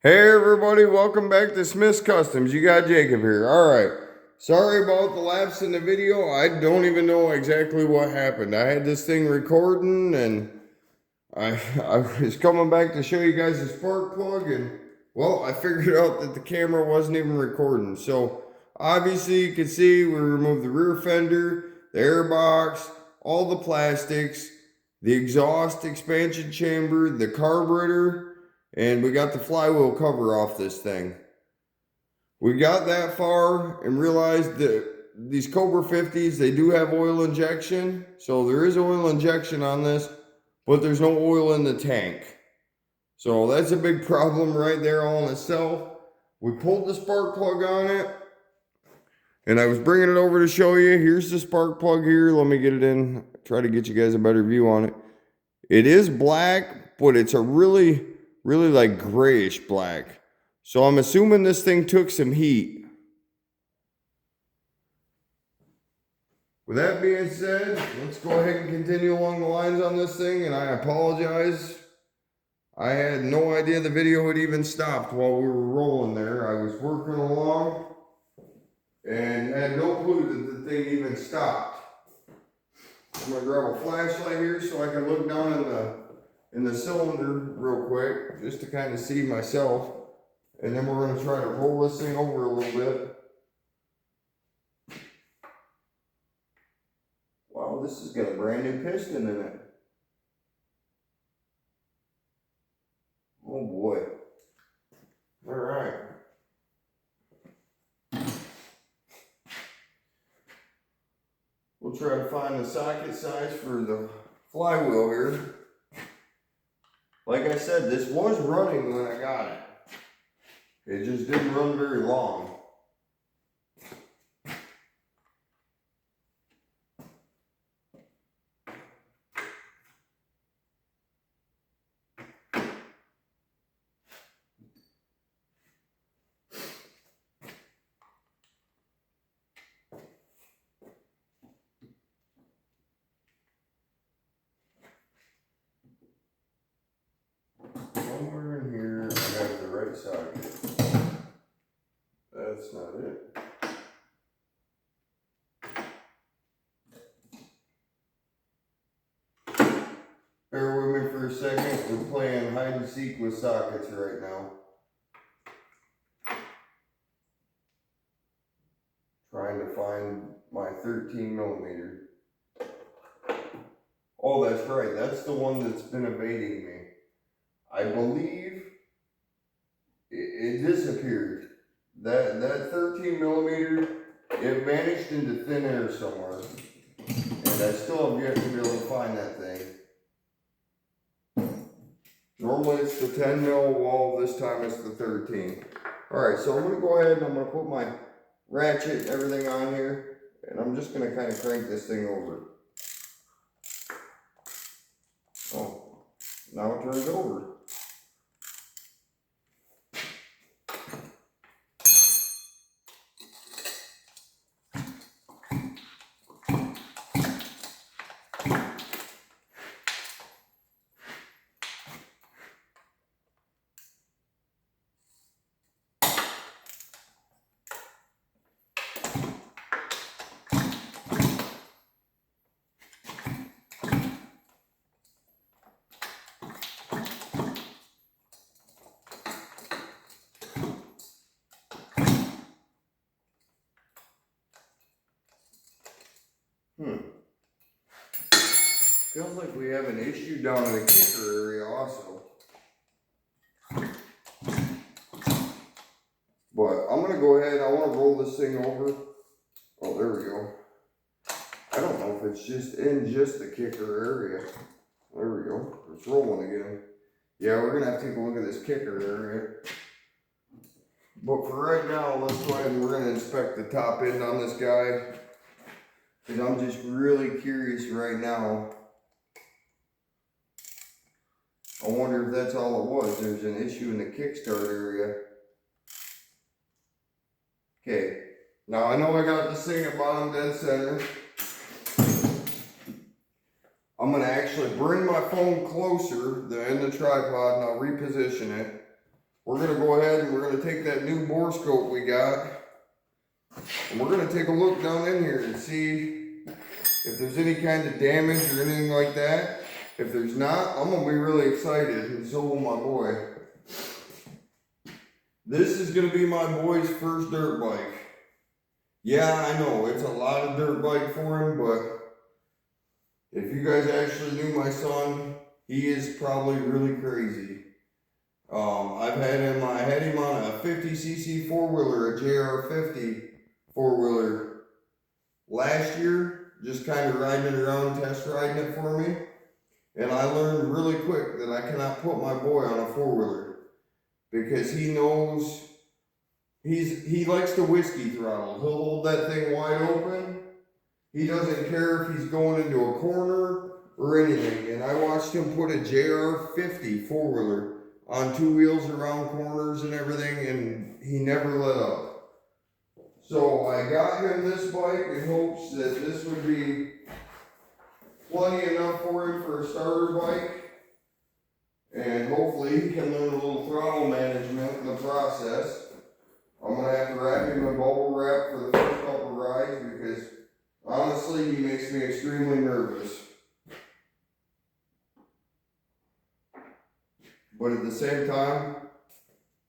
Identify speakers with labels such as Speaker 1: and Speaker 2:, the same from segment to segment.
Speaker 1: Hey everybody, welcome back to Smith's Customs. You got Jacob here. Alright, sorry about the lapse in the video. I don't even know exactly what happened. I had this thing recording and I was coming back to show you guys the spark plug and, well, I figured out that the camera wasn't even recording. So, obviously you can see we removed the rear fender, the air box, all the plastics, the exhaust expansion chamber, the carburetor, and we got the flywheel cover off this thing. We got that far and realized that these Cobra 50s, they do have oil injection. So there is oil injection on this, but there's no oil in the tank. So that's a big problem right there all in itself. We pulled the spark plug on it, and I was bringing it over to show you. Here's the spark plug here. Let me get it in, try to get you guys a better view on it. It is black, but it's a really like grayish black. So I'm assuming this thing took some heat. With that being said, let's go ahead and continue along the lines on this thing, and I apologize. I had no idea the video had even stopped while we were rolling there. I was working along and had no clue that the thing even stopped. I'm gonna grab a flashlight here so I can look down in the cylinder real quick, just to kind of see myself. And then we're going to try to roll this thing over a little bit. Wow, this has got a brand new piston in it. Oh boy. All right. We'll try to find the socket size for the flywheel here. Like I said, this was running when I got it. It just didn't run very long. Somewhere in here, I have the right socket. That's not it. Bear with me for a second. We're playing hide and seek with sockets right now. Trying to find my 13 millimeter. Oh, that's right. That's the one that's been evading me. I believe it disappeared. That 13 millimeter, it vanished into thin air somewhere. And I still have yet to be able to find that thing. Normally it's the 10 mil wall, this time it's the 13. Alright, so I'm going to go ahead and I'm going to put my ratchet and everything on here. And I'm just going to kind of crank this thing over. Oh, now it turns over. Feels like we have an issue down in the kicker area also. But I'm going to go ahead, I want to roll this thing over. Oh, there we go. I don't know if it's just in just the kicker area. There we go. It's rolling again. Yeah, we're going to have to take a look at this kicker area. But for right now, let's go ahead and we're going to inspect the top end on this guy. Because I'm just really curious right now. I wonder if that's all it was. There's an issue in the kickstart area. Okay. Now I know I got this thing at bottom dead center. I'm going to actually bring my phone closer in the tripod and I'll reposition it. we're gonna go ahead and we're gonna take that new bore scope we got, and we're gonna take a look down in here and see if there's any kind of damage or anything like that. If there's not, I'm gonna be really excited, and so will my boy. This is gonna be my boy's first dirt bike. Yeah, I know, it's a lot of dirt bike for him, but if you guys actually knew my son, he is probably really crazy. I had him on a 50cc four-wheeler, a JR50 four-wheeler last year, just kind of riding it around, test riding it for me. And I learned really quick that I cannot put my boy on a four-wheeler because he knows, he likes to whiskey throttle. He'll hold that thing wide open. He doesn't care if he's going into a corner or anything. And I watched him put a JR50 four-wheeler on two wheels around corners and everything, and he never let up. So I got him this bike in hopes that this would be plenty enough for him for a starter bike, and hopefully he can learn a little throttle management in the process. I'm gonna have to wrap him in bubble wrap for the first couple rides because honestly he makes me extremely nervous. But at the same time,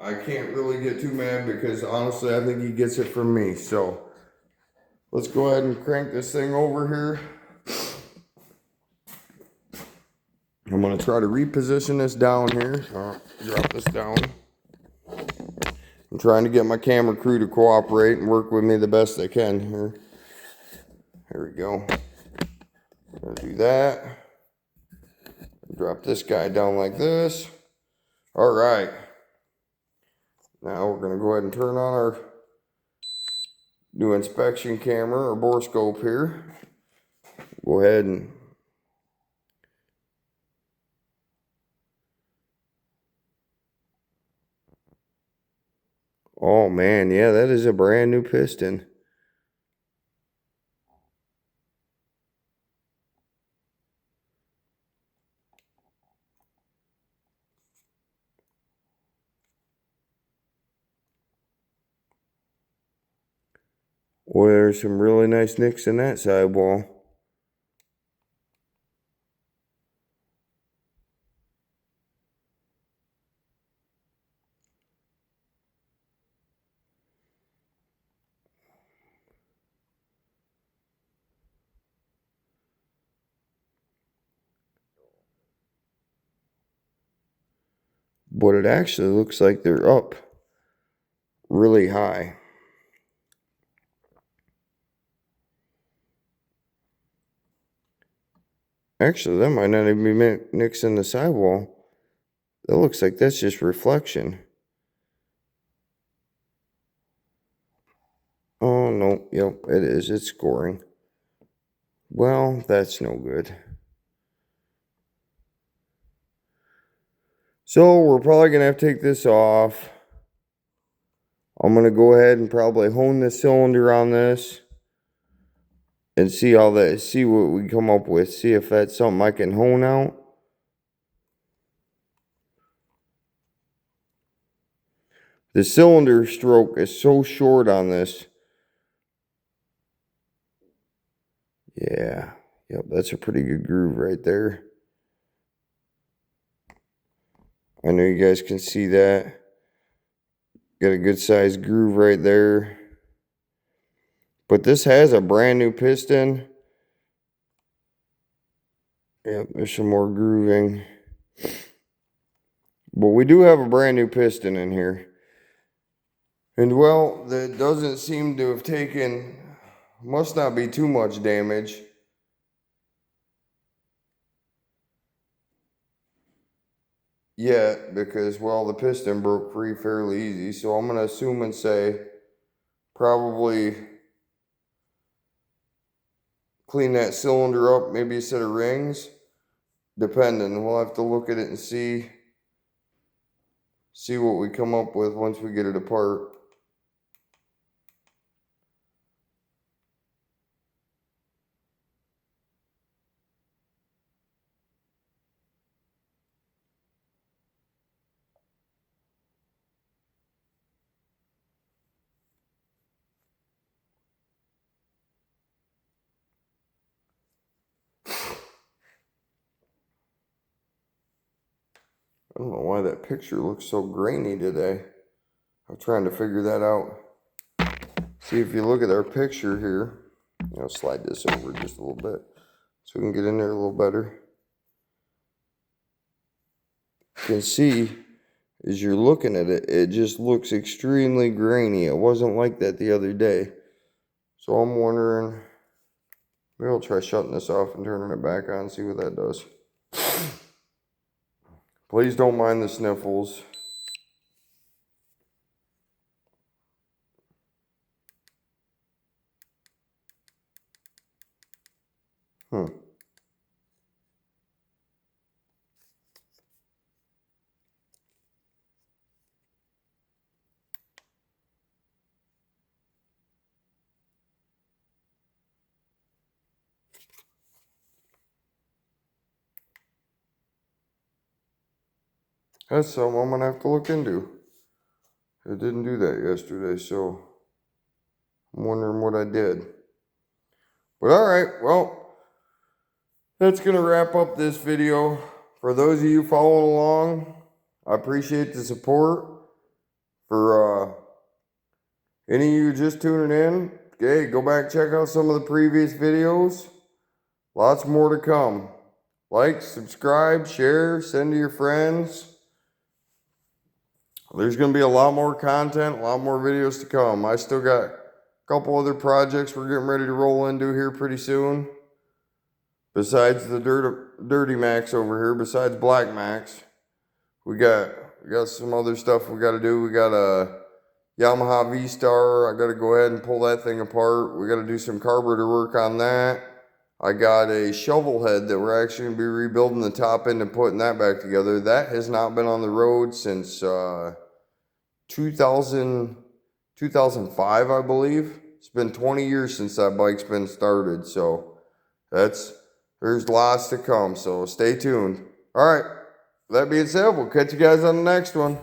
Speaker 1: I can't really get too mad because honestly I think he gets it from me. So let's go ahead and crank this thing over here. I'm going to try to reposition this down here. Drop this down. I'm trying to get my camera crew to cooperate and work with me the best they can here. There we go. Gonna do that. Drop this guy down like this. All right. Now we're going to go ahead and turn on our new inspection camera or bore scope here. Go ahead and oh man, yeah, that is a brand new piston. Boy, there's some really nice nicks in that sidewall. But it actually looks like they're up really high. Actually, that might not even be nicks in the sidewall. That looks like that's just reflection. Oh, no. Yep, it is. It's scoring. Well, that's no good. So, we're probably going to have to take this off. I'm going to go ahead and probably hone the cylinder on this and see what we come up with. See if that's something I can hone out. The cylinder stroke is so short on this. Yeah. Yep, that's a pretty good groove right there. I know you guys can see that. Got a good sized groove right there. But this has a brand new piston. Yep, there's some more grooving. But we do have a brand new piston in here. And well, that doesn't seem to have taken, must not be too much damage. Yet, because, well, the piston broke free fairly easy. So I'm going to assume and say probably clean that cylinder up, maybe a set of rings, depending. We'll have to look at it and see what we come up with once we get it apart. don't know why that picture looks so grainy today. I'm trying to figure that out. See, if you look at our picture here, I'll slide this over just a little bit so we can get in there a little better. You can see, as you're looking at it, it just looks extremely grainy. It wasn't like that the other day. So I'm wondering, maybe I'll try shutting this off and turning it back on and see what that does. Please don't mind the sniffles. That's something I'm gonna have to look into. I didn't do that yesterday, so I'm wondering what I did. But alright, well, that's gonna wrap up this video. For those of you following along, I appreciate the support. For any of you just tuning in, okay, go back, check out some of the previous videos. Lots more to come. Like, subscribe, share, send to your friends. There's going to be a lot more content, a lot more videos to come. I still got a couple other projects we're getting ready to roll into here pretty soon. Besides the Dirty Max over here, besides Black Max, we got some other stuff we got to do. We got a Yamaha V-Star. I got to go ahead and pull that thing apart. We got to do some carburetor work on that. I got a shovel head that we're actually going to be rebuilding the top end and putting that back together. That has not been on the road since 2005, I believe. It's been 20 years since that bike's been started, so there's lots to come, so stay tuned. All right, that being said, we'll catch you guys on the next one.